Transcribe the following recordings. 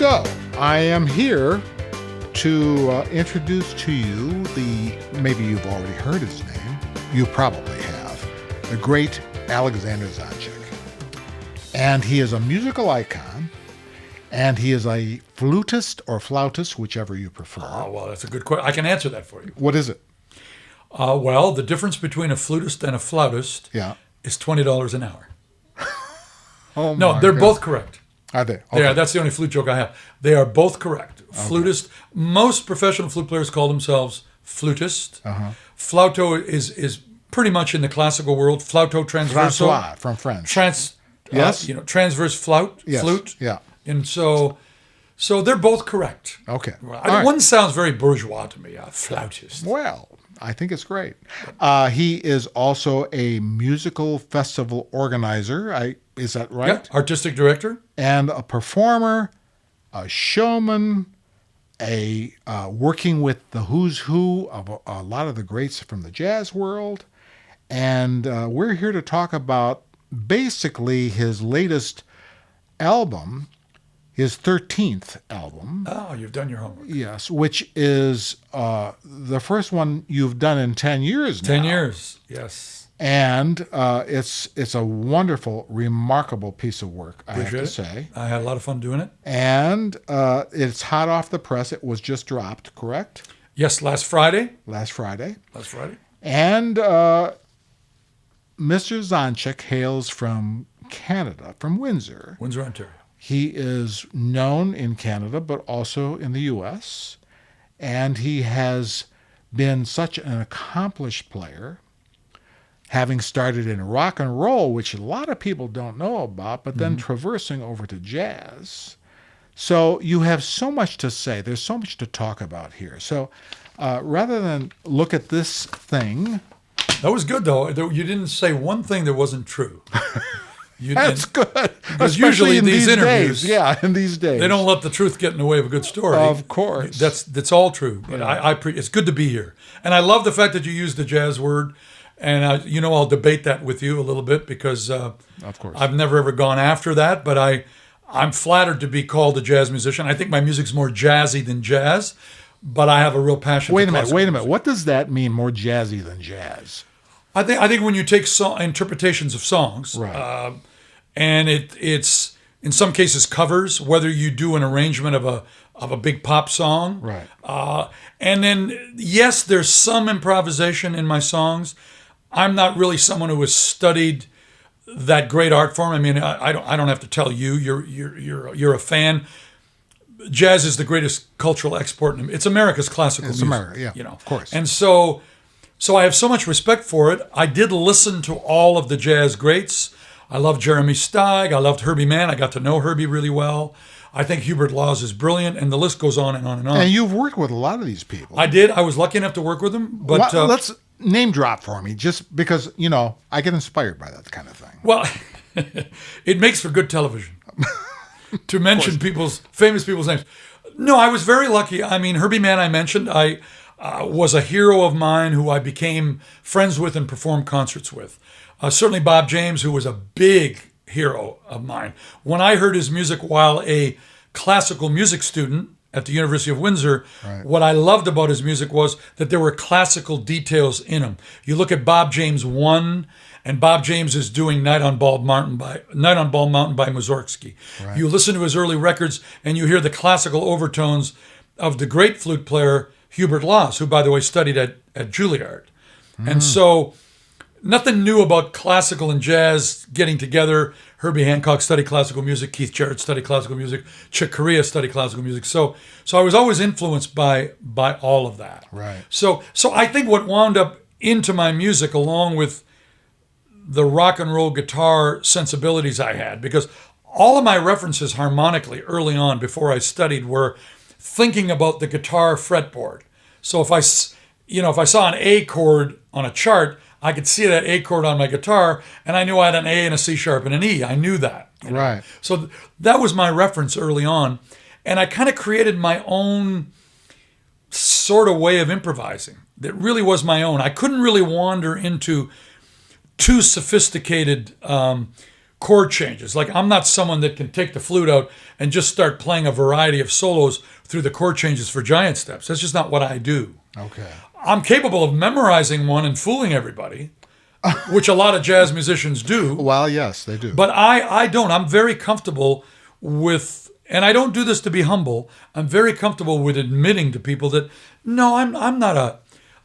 So, I am here to introduce to you maybe you've already heard his name, you probably have, the great Alexander Zonjic. And he is a musical icon, and he is a flutist or flautist, whichever you prefer. Oh, well, that's a good question. I can answer that for you. What is it? Well, the difference between a flutist and a flautist is $20 an hour. Oh, no, they're both correct. Are they? Okay. Yeah, that's the only flute joke I have. They are both correct. Okay. Flutist. Most professional flute players call themselves flutist. Flauto is pretty much in the classical world. Flauto transverso. Francois from French. Yes. Transverse flute. Yeah. And so they're both correct. Okay. One sounds very bourgeois to me. Flautist. Well, I think it's great. He is also a musical festival organizer. Is that right? Yeah, artistic director. And a performer, a showman, working with the who's who of a lot of the greats from the jazz world. And we're here to talk about basically his latest album, his 13th album. Oh, you've done your homework. Yes, which is the first one you've done in 10 years now. 10 years, yes. And it's a wonderful, remarkable piece of work, I have to say. I had a lot of fun doing it. And it's hot off the press. It was just dropped, correct? Yes, last Friday. And Mr. Zonjic hails from Canada, from Windsor. Windsor, Ontario. He is known in Canada, but also in the U.S., and he has been such an accomplished player, having started in rock and roll, which a lot of people don't know about, but then traversing over to jazz. So you have so much to say. There's so much to talk about here. So rather than look at this thing... That was good, though. You didn't say one thing that wasn't true. That's good. Because usually in these interviews, days. In these days, they don't let the truth get in the way of a good story. Of course, that's all true. But it's good to be here, and I love the fact that you used the jazz word. And I'll debate that with you a little bit because of course I've never ever gone after that. But I'm flattered to be called a jazz musician. I think my music's more jazzy than jazz, but I have a real passion. Wait a minute. What does that mean? More jazzy than jazz? I think when you take interpretations of songs, right. And it's in some cases covers, whether you do an arrangement of a big pop song, right? And then yes, there's some improvisation in my songs. I'm not really someone who has studied that great art form. I mean, I don't have to tell you. You're a fan. Jazz is the greatest cultural export. It's America's classical music. America, yeah, of course. And so I have so much respect for it. I did listen to all of the jazz greats. I loved Jeremy Steig. I loved Herbie Mann. I got to know Herbie really well. I think Hubert Laws is brilliant, and the list goes on and on and on. And you've worked with a lot of these people. I did. I was lucky enough to work with them. But let's name drop for me, just because, I get inspired by that kind of thing. Well, it makes for good television to mention famous people's names. No, I was very lucky. I mean, Herbie Mann I mentioned. I was a hero of mine who I became friends with and performed concerts with. Certainly Bob James, who was a big hero of mine. When I heard his music while a classical music student at the University of Windsor, right. What I loved about his music was that there were classical details in him. You look at Bob James 1, and Bob James is doing Night on Bald Mountain by Mussorgsky. Right. You listen to his early records, and you hear the classical overtones of the great flute player Hubert Laws, who, by the way, studied at Juilliard. And so nothing new about classical and jazz getting together. Herbie Hancock studied classical music. Keith Jarrett studied classical music. Chick Corea studied classical music. So I was always influenced by all of that. Right. So I think what wound up into my music, along with the rock and roll guitar sensibilities I had, because all of my references harmonically early on before I studied were thinking about the guitar fretboard. So if I saw an A chord on a chart, I could see that A chord on my guitar, and I knew I had an A and a C sharp and an E. I knew that. Right. So that was my reference early on. And I kind of created my own sort of way of improvising that really was my own. I couldn't really wander into too sophisticated chord changes. Like, I'm not someone that can take the flute out and just start playing a variety of solos through the chord changes for giant steps. That's just not what I do. Okay. I'm capable of memorizing one and fooling everybody, which a lot of jazz musicians do. Well, yes, they do. But I don't. I'm very comfortable with, and I don't do this to be humble, I'm very comfortable with admitting to people that, no, I'm not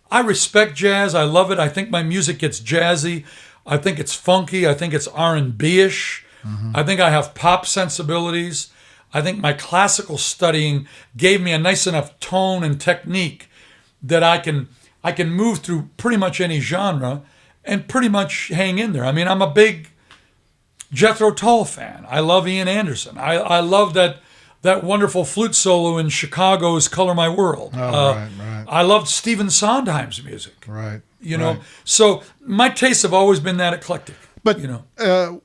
I respect jazz. I love it. I think my music gets jazzy. I think it's funky. I think it's R&B-ish. I think I have pop sensibilities. I think my classical studying gave me a nice enough tone and technique that I can move through pretty much any genre and pretty much hang in there. I mean, I'm a big Jethro Tull fan. I love Ian Anderson. I love that wonderful flute solo in Chicago's "Color My World." Right. I loved Stephen Sondheim's music. Right. You know, right. so my tastes have always been that eclectic. But you know,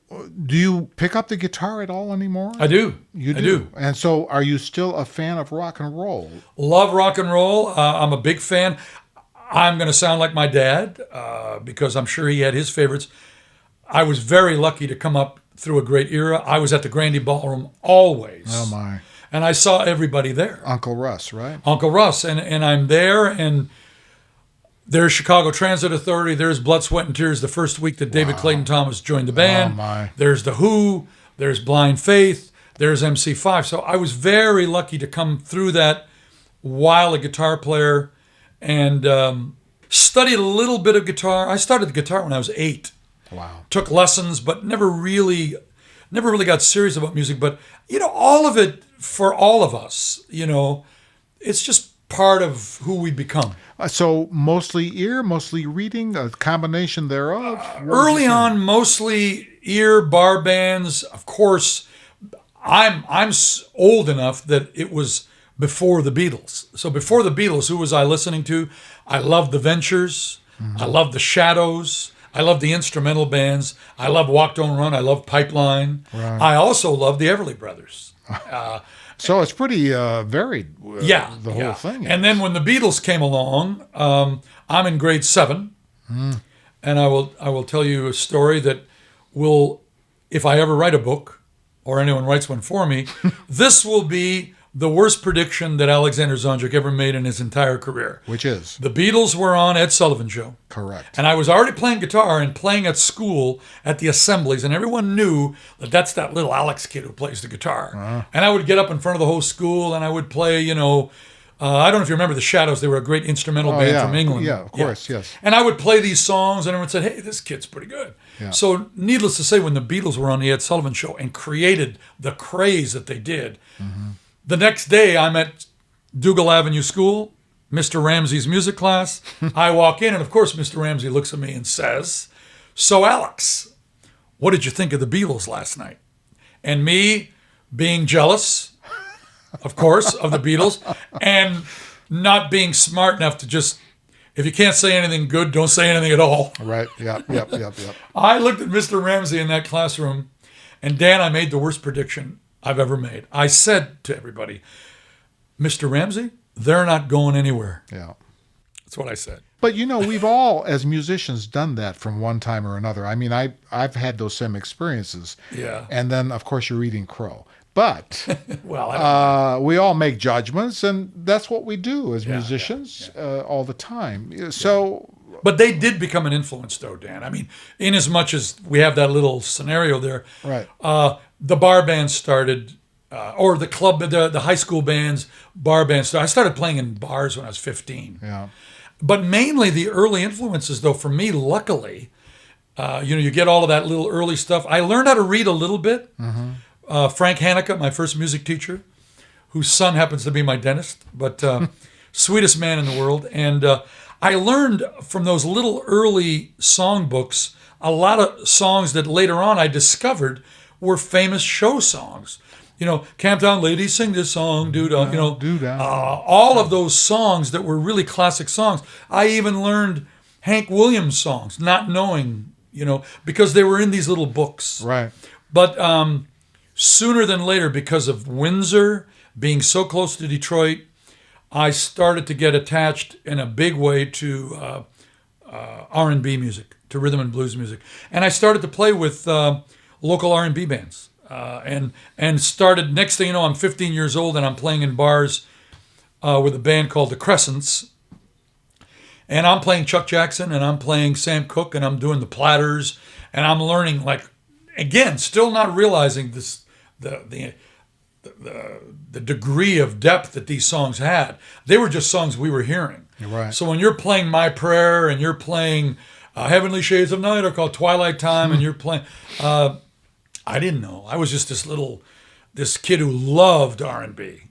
do you pick up the guitar at all anymore? I do. You do. I do. And so, are you still a fan of rock and roll? Love rock and roll. I'm a big fan. I'm going to sound like my dad because I'm sure he had his favorites. I was very lucky to come up through a great era. I was at the Grandy Ballroom always. Oh my! And I saw everybody there. Uncle Russ, right? Uncle Russ, and I'm there, and there's Chicago Transit Authority. There's Blood, Sweat, and Tears the first week that David Clayton Thomas joined the band. Oh my! There's The Who. There's Blind Faith. There's MC5. So I was very lucky to come through that while a guitar player, and studied a little bit of guitar. I started the guitar when I was 8. Wow. Took lessons, but never really got serious about music. But, you know, all of it, for all of us, you know, it's just part of who we become. So mostly ear, mostly reading, a combination thereof? Early on, mostly ear, bar bands. Of course, I'm old enough that it was before the Beatles. So before the Beatles, who was I listening to? I loved the Ventures. I loved the Shadows. I love the instrumental bands. I love Walk Don't Run. I love Pipeline. Right. I also love the Everly Brothers. So it's pretty varied, the whole thing. And then when the Beatles came along, I'm in grade 7. And I will tell you a story that will, if I ever write a book, or anyone writes one for me, this will be the worst prediction that Alexander Zonjic ever made in his entire career. Which is? The Beatles were on Ed Sullivan Show. Correct. And I was already playing guitar and playing at school at the assemblies, and everyone knew that that's that little Alex kid who plays the guitar. And I would get up in front of the whole school, and I would play, you know, I don't know if you remember the Shadows. They were a great instrumental band from England. Yeah, of course, yes. And I would play these songs, and everyone said, hey, this kid's pretty good. Yeah. So needless to say, when the Beatles were on the Ed Sullivan Show and created the craze that they did, the next day I'm at Dougal Avenue School, Mr. Ramsey's music class. I walk in, and of course Mr. Ramsey looks at me and says, so Alex, what did you think of the Beatles last night? And me being jealous, of course, of the Beatles, and not being smart enough to just, if you can't say anything good, don't say anything at all. Right, yep. I looked at Mr. Ramsey in that classroom, and Dan, I made the worst prediction I've ever made. I said to everybody, Mr. Ramsey, they're not going anywhere. Yeah. That's what I said. But, you know, we've all, as musicians, done that from one time or another. I mean, I've had those same experiences. Yeah. And then, of course, you're reading Crow. But well, we all make judgments, and that's what we do as musicians all the time. So... But they did become an influence, though, Dan. I mean, in as much as we have that little scenario there, right. The bar band started, or the club, the high school bands, bar bands started. I started playing in bars when I was 15. Yeah. But mainly the early influences, though, for me, luckily, you get all of that little early stuff. I learned how to read a little bit. Frank Hanukkah, my first music teacher, whose son happens to be my dentist, but sweetest man in the world. And I learned from those little early songbooks a lot of songs that later on I discovered were famous show songs. You know, Camptown Ladies Sing This Song, Doo-Dah, you know, Doo-Dah. All of those songs that were really classic songs. I even learned Hank Williams songs, not knowing, you know, because they were in these little books. Right. But sooner than later, because of Windsor being so close to Detroit, I started to get attached in a big way to R&B music, to rhythm and blues music. And I started to play with local R&B bands, and started. Next thing you know, I'm 15 years old and I'm playing in bars with a band called the Crescents, and I'm playing Chuck Jackson and I'm playing Sam Cooke and I'm doing the Platters, and I'm learning, like, again, still not realizing this the degree of depth that these songs had. They were just songs we were hearing. You're right. So when you're playing My Prayer and you're playing Heavenly Shades of Night, or called Twilight Time, and you're playing, I didn't know. I was just this kid who loved R&B.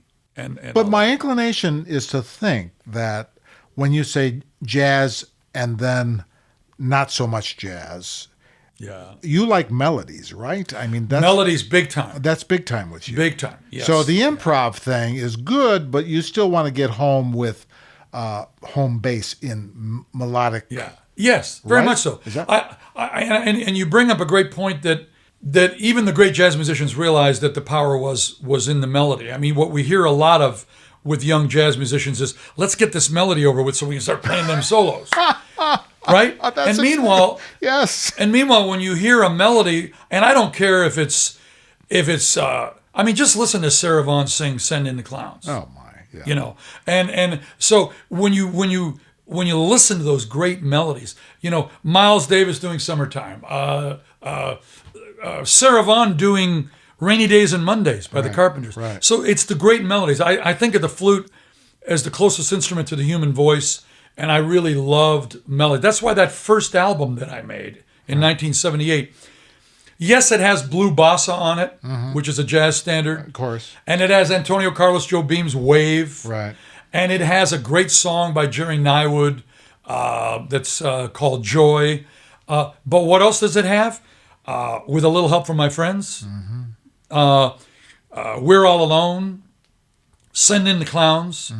But my inclination is to think that when you say jazz and then not so much jazz, yeah, you like melodies, right? I mean, that's melodies big time. That's big time with you. Big time. Yes. So the improv thing is good, but you still want to get home with home base in melodic. Yeah. Yes, very right? much so. Is that- And you bring up a great point that even the great jazz musicians realized that the power was in the melody. I mean, what we hear a lot of with young jazz musicians is, let's get this melody over with so we can start playing them solos. Right? And meanwhile, yes. And meanwhile, when you hear a melody, and I don't care if it's I mean, just listen to Sarah Vaughan sing "Send in the Clowns." Oh my, yeah. You know, and so when you listen to those great melodies, you know, Miles Davis doing "Summertime," Sarah Vaughan doing "Rainy Days and Mondays" by the Carpenters. Right. So it's the great melodies. I think of the flute as the closest instrument to the human voice, and I really loved melody. That's why that first album that I made in 1978, yes, it has Blue Bossa on it, which is a jazz standard. Of course. And it has Antonio Carlos Jobim's Wave. Right. And it has a great song by Jerry Nywood that's called Joy. But what else does it have? With a little help from my friends. We're All Alone. Send in the Clowns.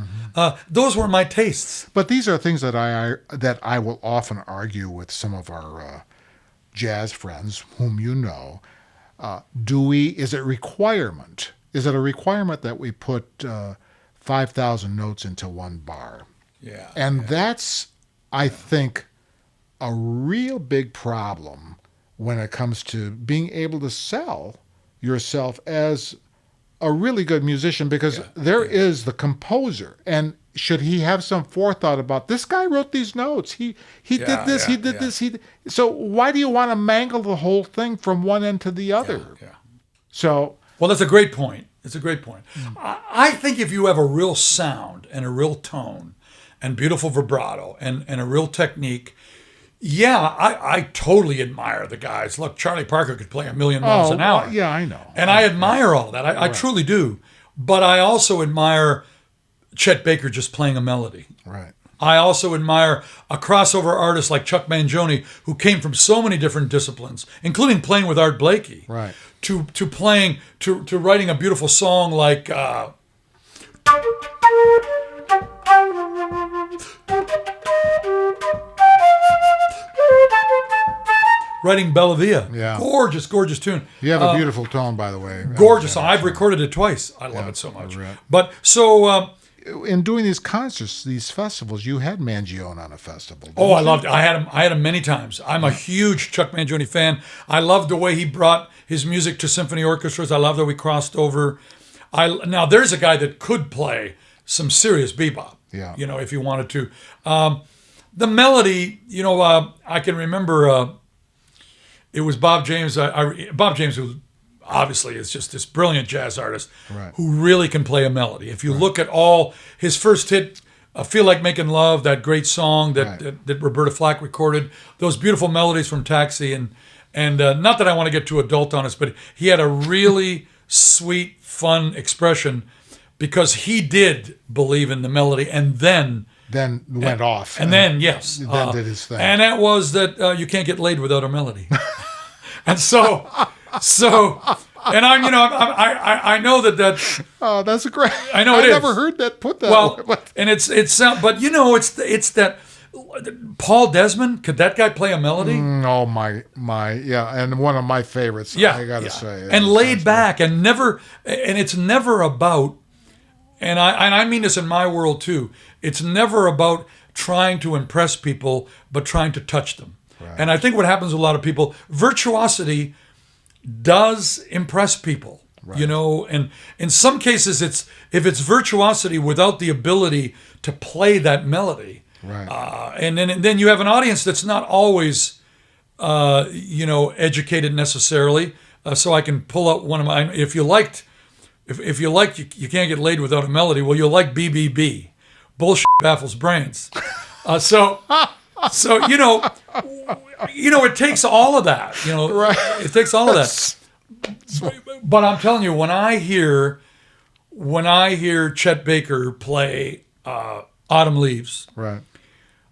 Those were my tastes. But these are things that I will often argue with some of our jazz friends, whom you know. Is it requirement? Is it a requirement that we put 5,000 notes into one bar? Yeah. And that's, I think, a real big problem when it comes to being able to sell yourself as a really good musician, because there is the composer, and should he have some forethought about, this guy wrote these notes, he did this, he did this, so why do you want to mangle the whole thing from one end to the other? So, well, that's a great point. It's a great point. I think if you have a real sound and a real tone and beautiful vibrato and a real technique, I totally admire the guys. Look, Charlie Parker could play 1,000,000 miles an hour. Yeah, I know. And I admire all that. I truly do. But I also admire Chet Baker just playing a melody. Right. I also admire a crossover artist like Chuck Mangione, who came from so many different disciplines, including playing with Art Blakey. Right. To playing, to writing a beautiful song like... writing Bella Via. Yeah. Gorgeous, gorgeous tune. You have a beautiful tone, by the way. Gorgeous song. I've recorded it twice. I love it so much. Right. But so... in doing these concerts, these festivals, you had Mangione on a festival. I loved it. I had him many times. I'm a huge Chuck Mangione fan. I loved the way he brought his music to symphony orchestras. I love that we crossed over. Now, there's a guy that could play some serious bebop, you know, if he wanted to. The melody, you know, I can remember it was Bob James. Bob James, who obviously is just this brilliant jazz artist who really can play a melody. If you look at all his first hit, Feel Like Making Love, that great song that Roberta Flack recorded, those beautiful melodies from Taxi, and not that I want to get too adult on us, but he had a really sweet, fun expression, because he did believe in the melody, and then went off. And then, yes. Then did his thing. And that was that you can't get laid without a melody. And so, and I know that. Oh, that's a great. I know it is. I never heard that put that way. Well, and it's but you know, it's that Paul Desmond. Could that guy play a melody? Oh my, yeah, and one of my favorites. Yeah, I gotta say. And laid back, and it's never about. And I mean this in my world too. It's never about trying to impress people, but trying to touch them. Right. And I think what happens with a lot of people, virtuosity does impress people. Right. You know, and in some cases, if it's virtuosity without the ability to play that melody, Right. And then you have an audience that's not always, educated necessarily. So I can pull up one of my. If you liked, if you liked, you can't get laid without a melody. Well, you'll like BBB. Bullshit baffles brains. So it takes all of that. Right. It takes all of that. But I'm telling you, when I hear Chet Baker play Autumn Leaves, Right.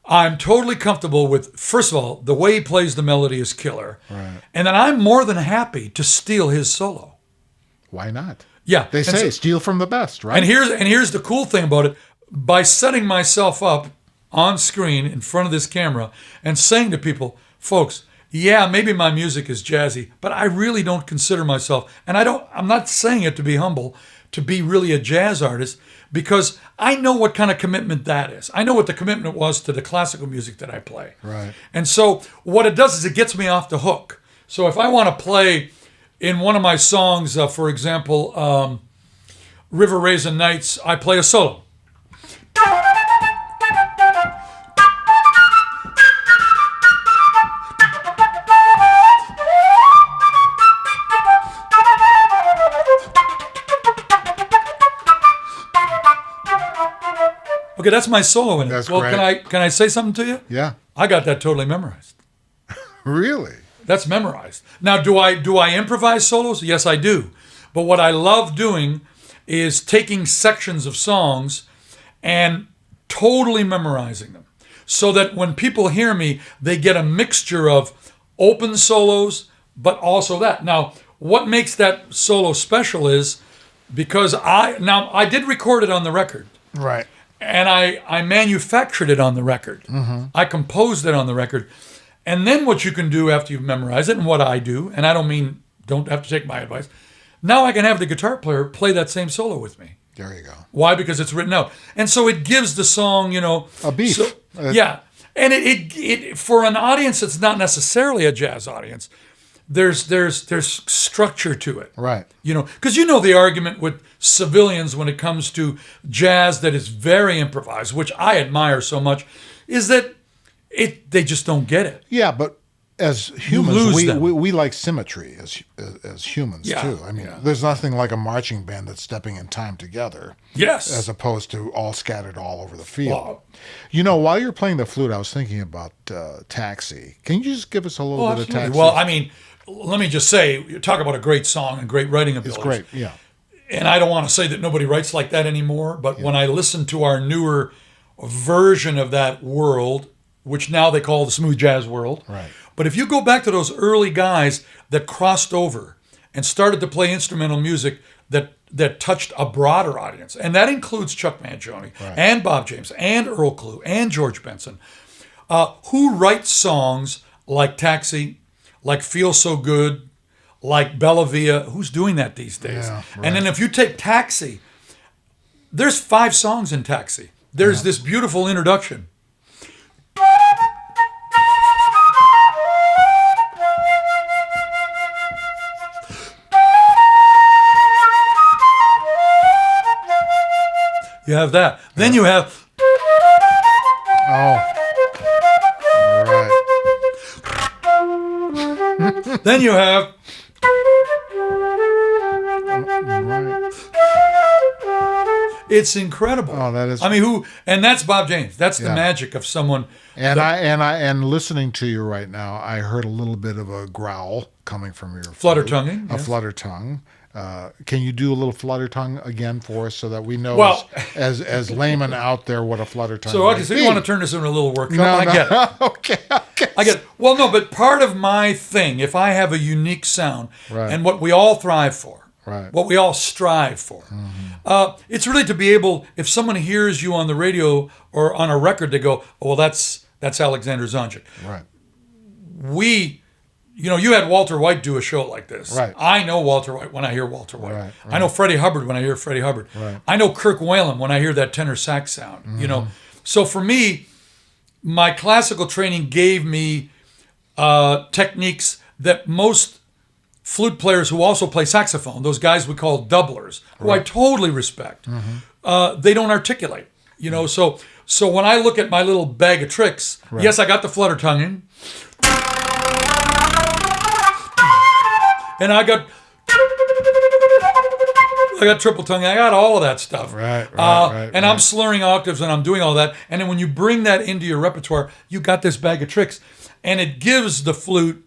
I'm totally comfortable with, first of all, the way he plays the melody is killer. Right. And then I'm more than happy to steal his solo. Why not? Yeah. They say steal from the best, right? And here's the cool thing about it. By setting myself up on screen in front of this camera and saying to people, folks, yeah, maybe my music is jazzy, but I really don't consider myself, and I'm not saying it to be humble, to be really a jazz artist, because I know what kind of commitment that is. I know what the commitment was to the classical music that I play. Right. And so what it does is it gets me off the hook. So if I want to play in one of my songs, for example, River Raisin Nights, I play a solo. Okay, that's my solo in it. That's well, great. can I say something to you? Yeah. I got that totally memorized. Really? That's memorized. Now, do I improvise solos? Yes, I do. But what I love doing is taking sections of songs and totally memorizing them, so that when people hear me, they get a mixture of open solos, but also that. Now, what makes that solo special is because I did record it on the record. Right. And I manufactured it on the record. Mm-hmm. I composed it on the record. And then what you can do after you've memorized it, and what I do, and I don't have to take my advice, now I can have the guitar player play that same solo with me. There you go. Why? Because it's written out. And so it gives the song, a beat. So, yeah. And it for an audience that's not necessarily a jazz audience, there's structure to it. Right. Because the argument with civilians when it comes to jazz that is very improvised, which I admire so much, is that they just don't get it. Yeah, but as humans, lose them. we like symmetry as humans too. I mean, there's nothing like a marching band that's stepping in time together. Yes. As opposed to all scattered all over the field. Wow. While you're playing the flute, I was thinking about Taxi. Can you just give us a little bit Absolutely. of Taxi? Well, I mean, let me just say, you talk about a great song and great writing ability. It's great, yeah. And I don't want to say that nobody writes like that anymore, but when I listen to our newer version of that world, which now they call the smooth jazz world. Right. But if you go back to those early guys that crossed over and started to play instrumental music that touched a broader audience, and that includes Chuck Mangione and Bob James and Earl Klugh and George Benson, who write songs like Taxi, like Feel So Good, like Bella Via. Who's doing that these days? Yeah, right. And then if you take Taxi, there's 5 songs in Taxi. There's this beautiful introduction. You have that. Then you have... Oh. Right. Then you have... Right. It's incredible. Oh, that is... I mean, and that's Bob James. That's the magic of someone... And listening to you right now, I heard a little bit of a growl coming from your flutter tonguing. A flutter tongue. Can you do a little flutter tongue again for us so that we know as laymen out there what a flutter tongue is? So you want to turn this into a little workshop? No, I get it. Okay. I get it. Well, no, but part of my thing, if I have a unique sound, and what we all thrive for, what we all strive for, it's really to be able, if someone hears you on the radio or on a record, they go, oh, well, that's Alexander Zonjic. Right. You had Walter White do a show like this. Right. I know Walter White when I hear Walter White. Right. I know Freddie Hubbard when I hear Freddie Hubbard. Right. I know Kirk Whalum when I hear that tenor sax sound. Mm-hmm. So for me, my classical training gave me techniques that most flute players who also play saxophone, those guys we call doublers, who I totally respect. They don't articulate, So when I look at my little bag of tricks, yes, I got the flutter tonguing, and I got triple tongue. I got all of that stuff. And I'm slurring octaves and I'm doing all that. And then when you bring that into your repertoire, you got this bag of tricks, and it gives the flute.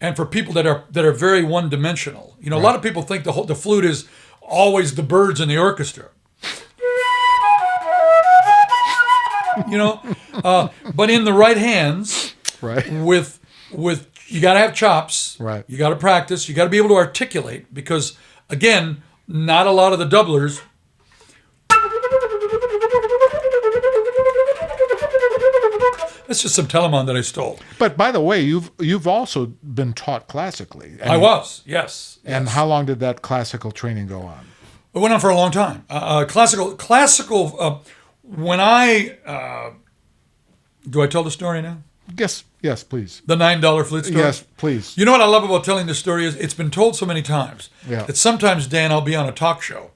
And for people that are very one-dimensional, a lot of people think the flute is always the birds in the orchestra. But in the right hands, with you got to have chops. You got to practice. You got to be able to articulate, because again, not a lot of the doublers. That's just some Telemann that I stole. But by the way, you've also been taught classically. I was, yes. And how long did that classical training go on? It went on for a long time. Classical. When do I tell the story now? Yes, please. The $9 flute story? Yes, please. You know what I love about telling this story is it's been told so many times that sometimes, Dan, I'll be on a talk show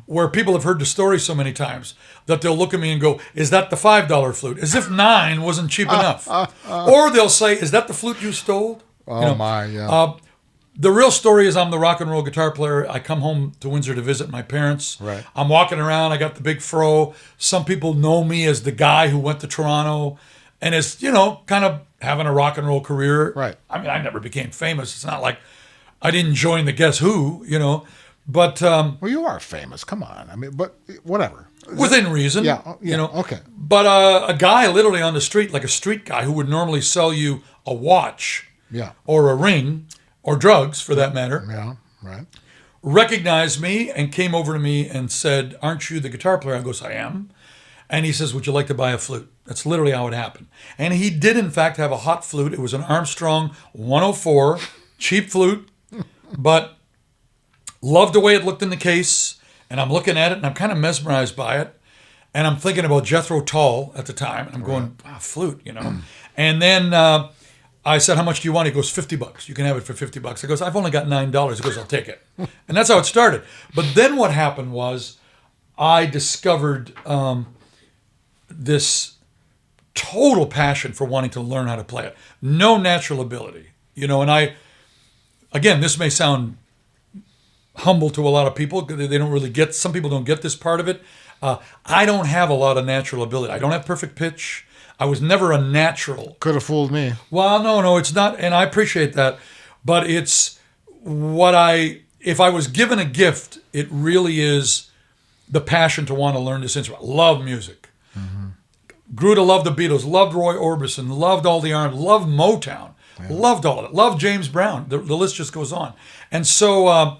where people have heard the story so many times that they'll look at me and go, is that the $5 flute? As if 9 wasn't cheap enough. Or they'll say, is that the flute you stole? The real story is I'm the rock and roll guitar player. I come home to Windsor to visit my parents. I'm walking around. I got the big fro. Some people know me as the guy who went to Toronto and is, kind of having a rock and roll career. I mean, I never became famous. It's not like I didn't join the Guess Who, But well, you are famous. Come on. I mean, but whatever. Within reason. Okay. But a guy literally on the street, like a street guy who would normally sell you a watch, or a ring, or drugs for that matter, recognized me and came over to me and said, "Aren't you the guitar player?" I goes, "I am." And he says, "Would you like to buy a flute?" That's literally how it happened. And he did, in fact, have a hot flute. It was an Armstrong 104, cheap flute, but loved the way it looked in the case. And I'm looking at it, and I'm kind of mesmerized by it. And I'm thinking about Jethro Tull at the time. And I'm going, wow, flute, And then I said, "How much do you want?" He goes, $50. You can have it for $50. I goes, "I've only got $9. He goes, "I'll take it." And that's how it started. But then what happened was I discovered this total passion for wanting to learn how to play it. No natural ability, and again, this may sound humble to a lot of people. They don't really get, some people don't get this part of it. I don't have a lot of natural ability. I don't have perfect pitch. I was never a natural. Could have fooled me. Well, no, it's not, and I appreciate that, but it's if I was given a gift, it really is the passion to want to learn this instrument. Love music. Grew to love the Beatles, loved Roy Orbison, loved all the R&B, loved Motown, loved all of it, loved James Brown. The list just goes on. And so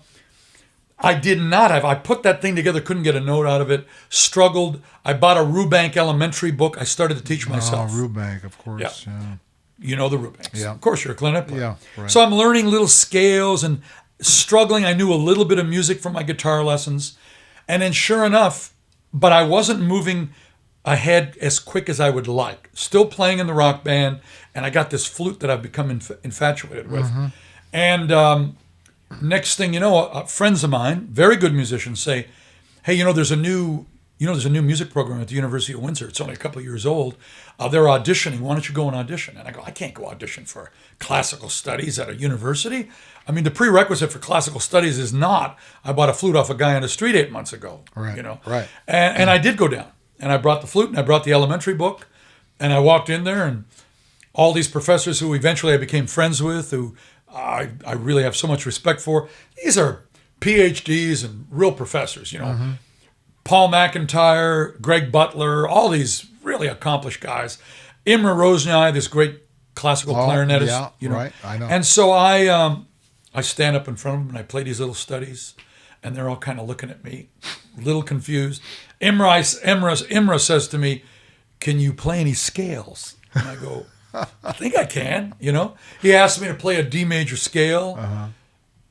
I did not have, I put that thing together, couldn't get a note out of it, struggled. I bought a Rubank elementary book. I started to teach myself. Oh, Rubank, of course. Yeah. You know the Rubanks. Yeah. Of course, you're a clarinet player. Yeah, right. So I'm learning little scales and struggling. I knew a little bit of music from my guitar lessons. And then sure enough, but I wasn't moving ahead as quick as I would like. Still playing in the rock band, and I got this flute that I've become infatuated with. And next thing you know, friends of mine, very good musicians, say, "Hey, there's a new music program at the University of Windsor. It's only a couple of years old. They're auditioning. Why don't you go and audition?" And I go, "I can't go audition for classical studies at a university. I mean, the prerequisite for classical studies is not, I bought a flute off a guy on the street 8 months ago." Right. And I did go down. And I brought the flute, and I brought the elementary book, and I walked in there, and all these professors who eventually I became friends with, who I really have so much respect for, these are PhDs and real professors, Paul McIntyre, Greg Butler, all these really accomplished guys. Imre Rosnyai, this great classical clarinetist. Right, I know. And so I stand up in front of them, and I play these little studies, and they're all kind of looking at me, a little confused. Imre says to me, "Can you play any scales?" And I go, "I think I can." He asked me to play a D major scale.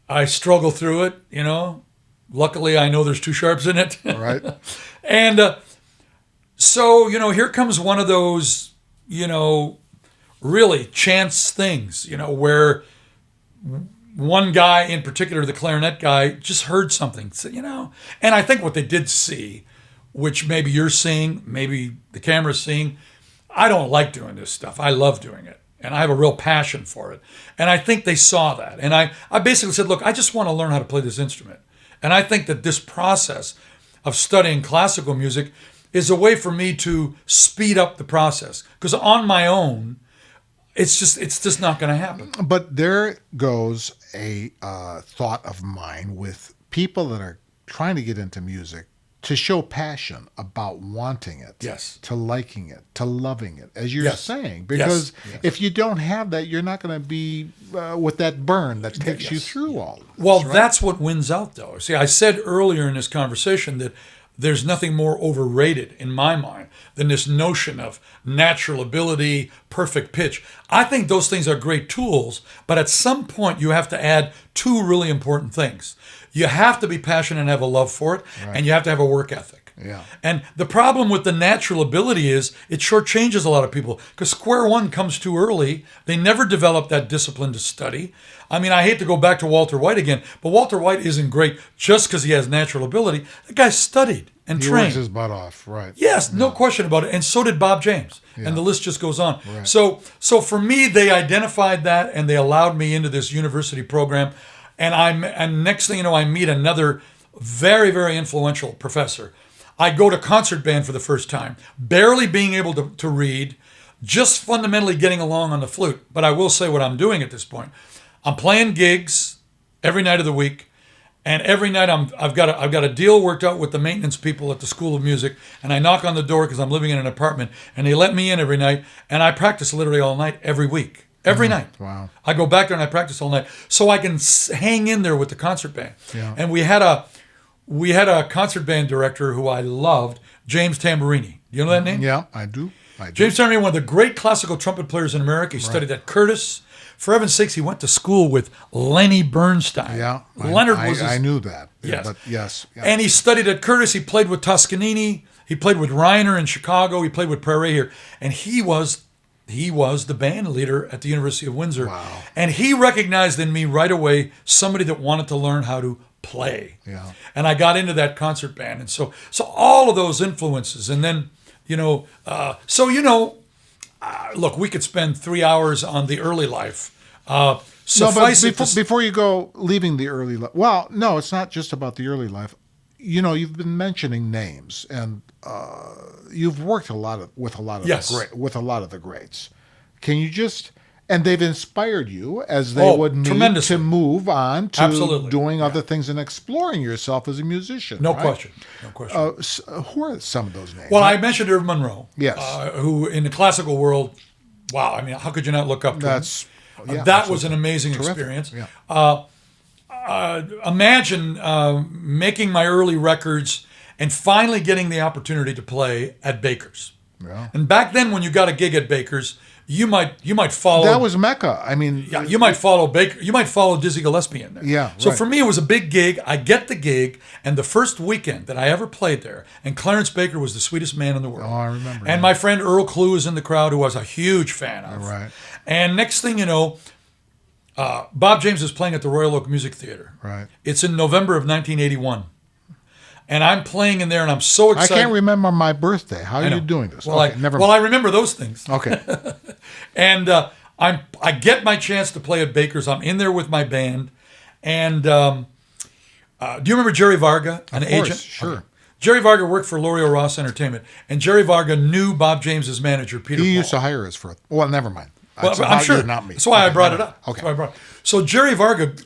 I struggle through it. Luckily, I know there's 2 sharps in it. Right. And so here comes one of those really chance things. Where one guy in particular, the clarinet guy, just heard something, and I think what they did see, which maybe you're seeing, maybe the camera's seeing, I don't like doing this stuff. I love doing it. And I have a real passion for it. And I think they saw that. And I basically said, look, I just want to learn how to play this instrument. And I think that this process of studying classical music is a way for me to speed up the process. Because on my own, it's just not going to happen. But there goes a thought of mine with people that are trying to get into music, to show passion about wanting it, yes, to liking it, to loving it, as you're yes. saying. Because yes. if you don't have that, you're not going to be with that burn that takes yes. you through all of this. Well, right? That's what wins out, though. See, I said earlier in this conversation that there's nothing more overrated in my mind than this notion of natural ability, perfect pitch. I think those things are great tools, but at some point you have to add two really important things. You have to be passionate and have a love for it, right. and you have to have a work ethic. Yeah. And the problem with the natural ability is it shortchanges a lot of people because square one comes too early. They never develop that discipline to study. I mean, I hate to go back to Walter White again, but Walter White isn't great just because he has natural ability. The guy studied and he trained. works his butt off, right? Yes, no question about it. And so did Bob James. Yeah. And the list just goes on. Right. So for me, they identified that and they allowed me into this university program. And next thing you know, I meet another very, very influential professor. I go to concert band for the first time, barely being able to read, just fundamentally getting along on the flute. But I will say what I'm doing at this point. I'm playing gigs every night of the week, and every night I've got a deal worked out with the maintenance people at the School of Music, and I knock on the door because I'm living in an apartment, and they let me in every night, and I practice literally all night every week. Every night. Wow. I go back there and I practice all night so I can hang in there with the concert band. Yeah. And we had a concert band director who I loved, James Tamburini. Do you know that name? Yeah, I do. James Tamburini, one of the great classical trumpet players in America. He studied at Curtis. For heaven's sakes, he went to school with Lenny Bernstein. Yeah. Leonard was I knew that. Yes. But yes. Yeah. And he studied at Curtis. He played with Toscanini. He played with Reiner in Chicago. He played with Prairie here. And he was the band leader at the University of Windsor. Wow. And he recognized in me right away somebody that wanted to learn how to play. Yeah. And I got into that concert band. And so all of those influences. And then, look, we could spend 3 hours on the early life. Before you go leaving the early life, well, no, it's not just about the early life. You've been mentioning names, and you've worked with a lot of yes. the greats. Can you just, and they've inspired you as they would me to move on to Absolutely. doing other things and exploring yourself as a musician. No right? question. No question. Who are some of those names? Well, I mentioned Irving Monroe. Yes. Who in the classical world, wow, I mean, how could you not look up to him? That was an amazing experience. Yeah. Imagine making my early records and finally getting the opportunity to play at Baker's. Yeah. And back then, when you got a gig at Baker's, you might follow. That was Mecca. I mean, yeah, you might follow Baker. You might follow Dizzy Gillespie in there. Yeah. So right. for me, it was a big gig. I get the gig, and the first weekend that I ever played there, and Clarence Baker was the sweetest man in the world. Oh, I remember. And my friend Earl Klugh was in the crowd, who I was a huge fan of. Right. And next thing you know, Bob James is playing at the Royal Oak Music Theater. Right. It's in November of 1981. And I'm playing in there, and I'm so excited. I can't remember my birthday. How are you doing this? Well, okay, never well, mind. I remember those things. Okay. And I get my chance to play at Baker's. I'm in there with my band. And do you remember Jerry Varga, an agent? Sure. Okay. Jerry Varga worked for L'Oreal Ross Entertainment, and Jerry Varga knew Bob James's manager, Peter Paul. He used to hire us for. Well, never mind. Well, I'm sure. Not me. That's why I brought it up. Okay. That's why I brought it. So Jerry Varga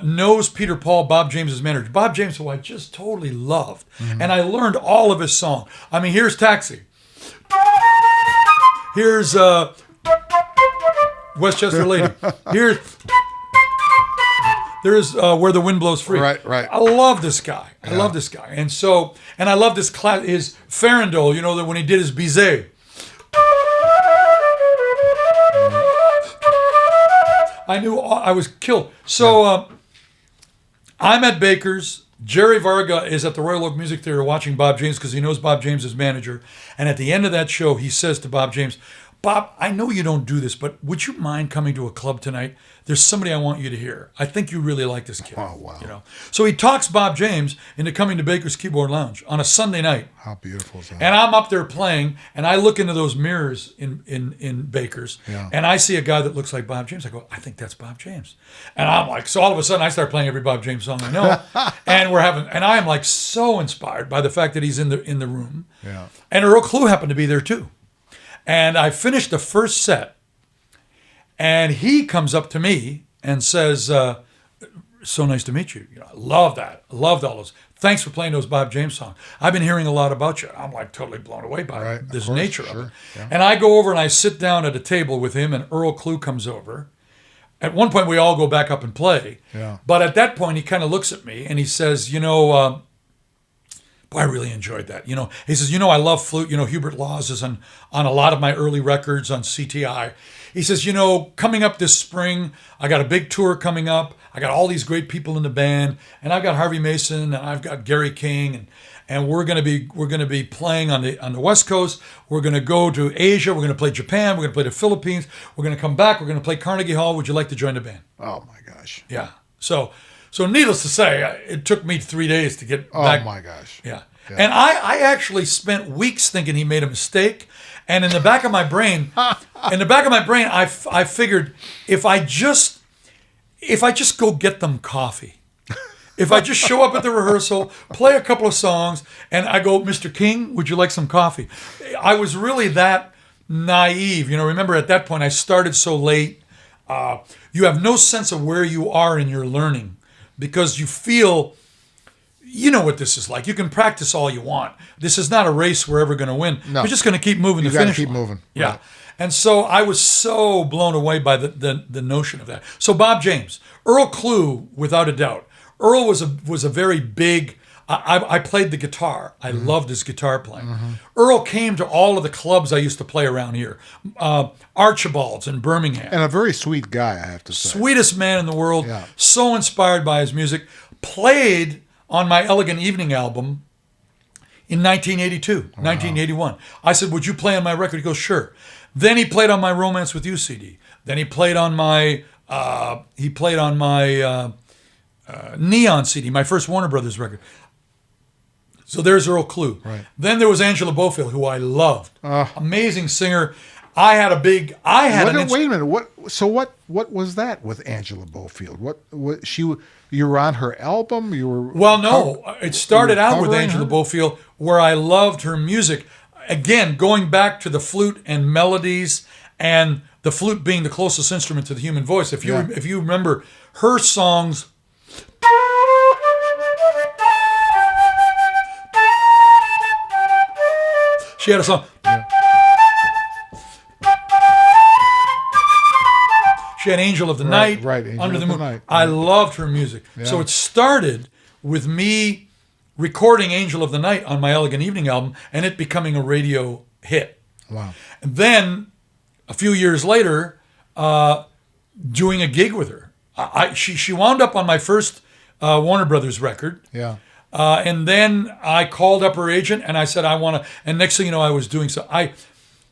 knows Peter Paul, Bob James's manager. Bob James, who I just totally loved. Mm-hmm. And I learned all of his song. I mean, here's Taxi. Here's Westchester Lady. There's Where the Wind Blows Free. Right. I love this guy. I love this guy. And I love this his Farandole, that when he did his Bizet. I knew I was killed. So I'm at Baker's. Jerry Varga is at the Royal Oak Music Theater watching Bob James because he knows Bob James is manager. And at the end of that show, he says to Bob James, Bob, I know you don't do this, but would you mind coming to a club tonight? There's somebody I want you to hear. I think you really like this kid. Oh, wow. You know, so he talks Bob James into coming to Baker's Keyboard Lounge on a Sunday night. How beautiful is that? And I'm up there playing, and I look into those mirrors in Baker's, and I see a guy that looks like Bob James. I go, I think that's Bob James. And I'm like, so all of a sudden I start playing every Bob James song I know, and I am like so inspired by the fact that he's in the room. Yeah. And Earl Klugh happened to be there too. And I finished the first set, and he comes up to me and says, so nice to meet you. I love that. I loved all those. Thanks for playing those Bob James songs. I've been hearing a lot about you. I'm like totally blown away by this nature of it. Yeah. And I go over and I sit down at a table with him, and Earl Klugh comes over. At one point, we all go back up and play. Yeah. But at that point, he kind of looks at me and he says, boy, I really enjoyed that. He says, I love flute. Hubert Laws is on a lot of my early records on CTI. He says, coming up this spring, I got a big tour coming up. I got all these great people in the band, and I've got Harvey Mason, and I've got Gary King, and we're gonna be playing on the West Coast. We're gonna go to Asia. We're gonna play Japan. We're gonna play the Philippines. We're gonna come back. We're gonna play Carnegie Hall. Would you like to join the band? Oh my gosh. Yeah. So needless to say, it took me 3 days to get back. Oh my gosh. Yeah. And I actually spent weeks thinking he made a mistake. And in the back of my brain, I figured if I just go get them coffee, if I just show up at the rehearsal, play a couple of songs, and I go, Mr. King, would you like some coffee? I was really that naive. Remember at that point, I started so late. You have no sense of where you are in your learning because you feel... You know what this is like. You can practice all you want. This is not a race we're ever going to win. No. We're just going to keep moving You the got to finish keep line. moving. Yeah. Right. And so I was so blown away by the notion of that. So Bob James, Earl Klugh, without a doubt. Earl was a very big... I played the guitar. I loved his guitar playing. Earl came to all of the clubs I used to play around here. Archibald's in Birmingham. And a very sweet guy, I have to say. Sweetest man in the world. Yeah. So inspired by his music. Played on my Elegant Evening album in 1982, 1981. I said, would you play on my record? He goes, sure. Then he played on my Romance with You CD. Then he played on my Neon CD, my first Warner Brothers record. So there's Earl Klugh. Right. Then there was Angela Bofield, who I loved. Amazing singer. Wait a minute. What was that with Angela Bofield? You were on her album? It started out with Angela Bofield, where I loved her music. Again, going back to the flute and melodies, and the flute being the closest instrument to the human voice. If you remember her songs. She had a song. She had Angel of the Night, Angel Under the of Moon. Night. I loved her music. Yeah. So it started with me recording Angel of the Night on my Elegant Evening album and it becoming a radio hit. Wow. And then a few years later, doing a gig with her. She wound up on my first Warner Brothers record. Yeah. And then I called up her agent and I said, I want to, and next thing you know, I was doing so.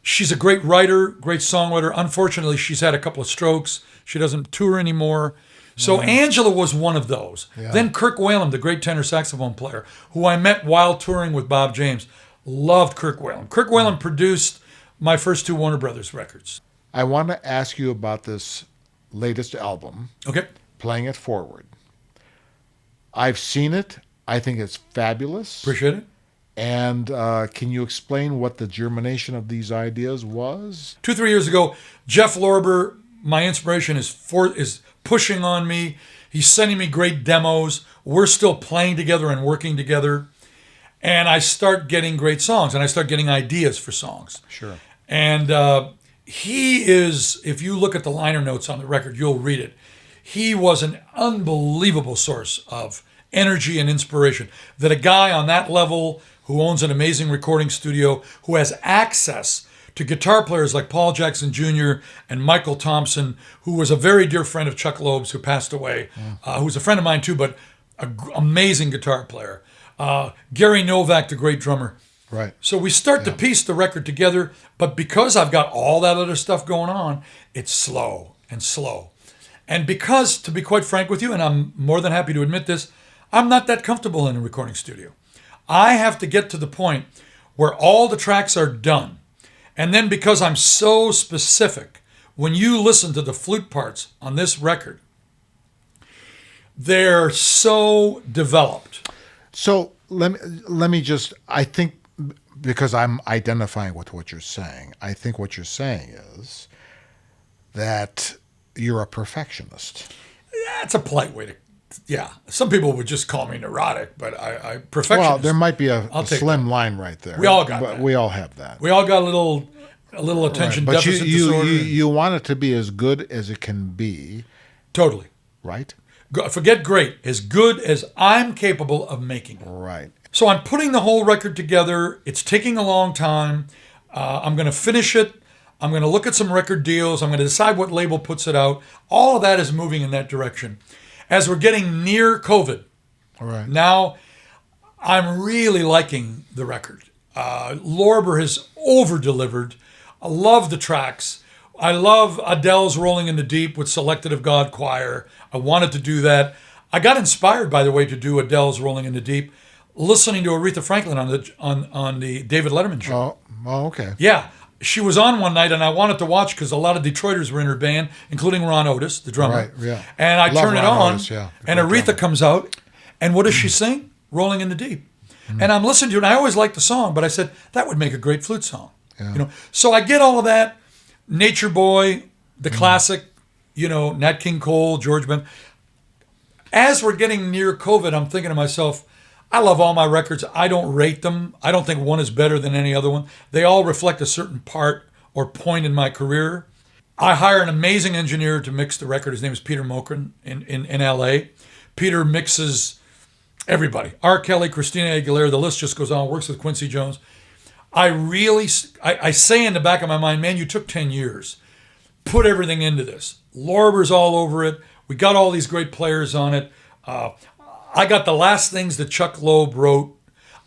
She's a great writer, great songwriter. Unfortunately, she's had a couple of strokes. She doesn't tour anymore. So Angela was one of those. Yeah. Then Kirk Whalum, the great tenor saxophone player, who I met while touring with Bob James, loved Kirk Whalum. Kirk Whalum produced my first two Warner Brothers records. I want to ask you about this latest album. Okay. Playing It Forward. I've seen it. I think it's fabulous. Appreciate it. And can you explain what the germination of these ideas was? 2-3 years ago, Jeff Lorber, my inspiration, is pushing on me. He's sending me great demos. We're still playing together and working together. And I start getting great songs, and I start getting ideas for songs. Sure. And he is, if you look at the liner notes on the record, you'll read it. He was an unbelievable source of energy and inspiration. That a guy on that level who owns an amazing recording studio, who has access to guitar players like Paul Jackson Jr. and Michael Thompson, who was a very dear friend of Chuck Loeb's, who passed away, who was a friend of mine too, but an amazing guitar player. Gary Novak, the great drummer. Right. So we start to piece the record together, but because I've got all that other stuff going on, it's slow and slow. And because, to be quite frank with you, and I'm more than happy to admit this, I'm not that comfortable in a recording studio. I have to get to the point where all the tracks are done. And then because I'm so specific, when you listen to the flute parts on this record, they're so developed. So let me just, I think, because I'm identifying with what you're saying, I think what you're saying is that you're a perfectionist. That's a polite way to, yeah. Some people would just call me neurotic, but I perfectionist. Well, there might be a slim line right there. We all got but that. We all have that. We all got a little attention But deficit disorder. you want it to be as good as it can be. Totally. Right? Forget great. As good as I'm capable of making it. Right. So I'm putting the whole record together. It's taking a long time. I'm going to finish it. I'm going to look at some record deals. I'm going to decide what label puts it out. All of that is moving in that direction. As we're getting near COVID, All right. now I'm really liking the record. Lorber has over-delivered. I love the tracks. I love Adele's Rolling in the Deep with Selected of God Choir. I wanted to do that. I got inspired, by the way, to do Adele's Rolling in the Deep, listening to Aretha Franklin on the David Letterman show. Oh, okay. Yeah. She was on one night, and I wanted to watch because a lot of Detroiters were in her band, including Ron Otis, the drummer. Right, yeah. And I Love turn it Ron on, Otis, yeah. and Aretha comes out, and what does she sing? Rolling in the Deep. And I'm listening to it, and I always liked the song, but I said, that would make a great flute song. Yeah. So I get all of that, Nature Boy, the classic, Nat King Cole, George Ben. As we're getting near COVID, I'm thinking to myself, I love all my records. I don't rate them. I don't think one is better than any other one. They all reflect a certain part or point in my career. I hire an amazing engineer to mix the record. His name is Peter Mokran in LA. Peter mixes everybody. R. Kelly, Christina Aguilera, the list just goes on, works with Quincy Jones. I say in the back of my mind, man, you took 10 years. Put everything into this. Lorber's all over it. We got all these great players on it. I got the last things that Chuck Loeb wrote.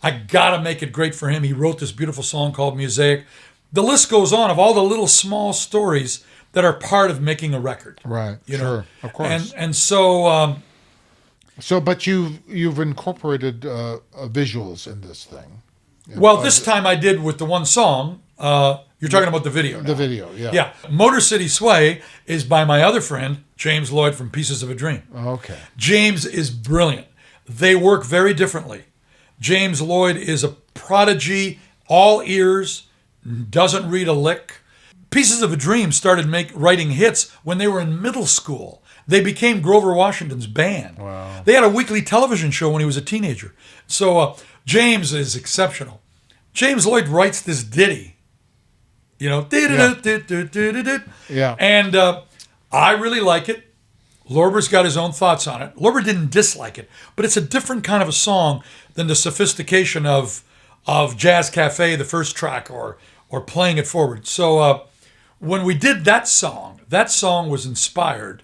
I got to make it great for him. He wrote this beautiful song called Mosaic. The list goes on of all the little small stories that are part of making a record. Right. Sure. Of course. And so... but you've incorporated visuals in this thing. Well, this time I did with the one song. You're talking about the video now. The video, yeah. Yeah. Motor City Sway is by my other friend, James Lloyd from Pieces of a Dream. Okay. James is brilliant. They work very differently. James Lloyd is a prodigy, all ears, doesn't read a lick. Pieces of a Dream started writing hits when they were in middle school. They became Grover Washington's band. Wow. They had a weekly television show when he was a teenager. So James is exceptional. James Lloyd writes this ditty. Yeah. And I really like it. Lorber's got his own thoughts on it. Lorber didn't dislike it, but it's a different kind of a song than the sophistication of Jazz Cafe, the first track, or playing it forward. So when we did that song was inspired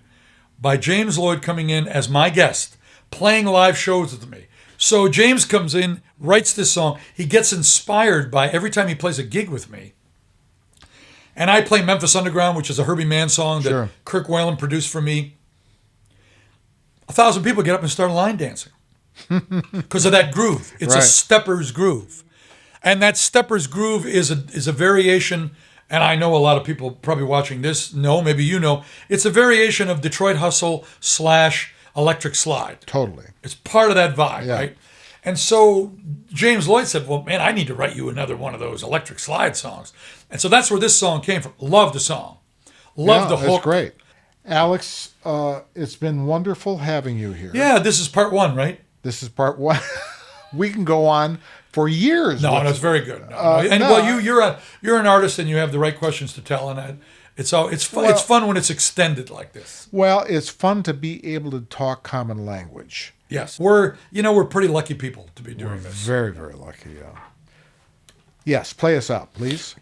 by James Lloyd coming in as my guest, playing live shows with me. So James comes in, writes this song. He gets inspired by every time he plays a gig with me. And I play Memphis Underground, which is a Herbie Mann song that Kirk Whalen produced for me. 1,000 people get up and start line dancing because of that groove. It's a stepper's groove. And that stepper's groove is a variation, and I know a lot of people probably watching this know, maybe you know, it's a variation of Detroit Hustle / Electric Slide. Totally. It's part of that vibe, right? And so James Lloyd said, well, man, I need to write you another one of those Electric Slide songs. And so that's where this song came from. Love the song. Love the hook. That's great. Alex, it's been wonderful having you here. Yeah, this is part one, right? This is part one. We can go on for years. No, it's very good. Well, you're an artist and you have the right questions to tell, and it's fun. It's fun when it's extended like this. Well, it's fun to be able to talk common language. Yes, we're pretty lucky people to be doing this. Very, very lucky. Yeah. Yes, play us out, please.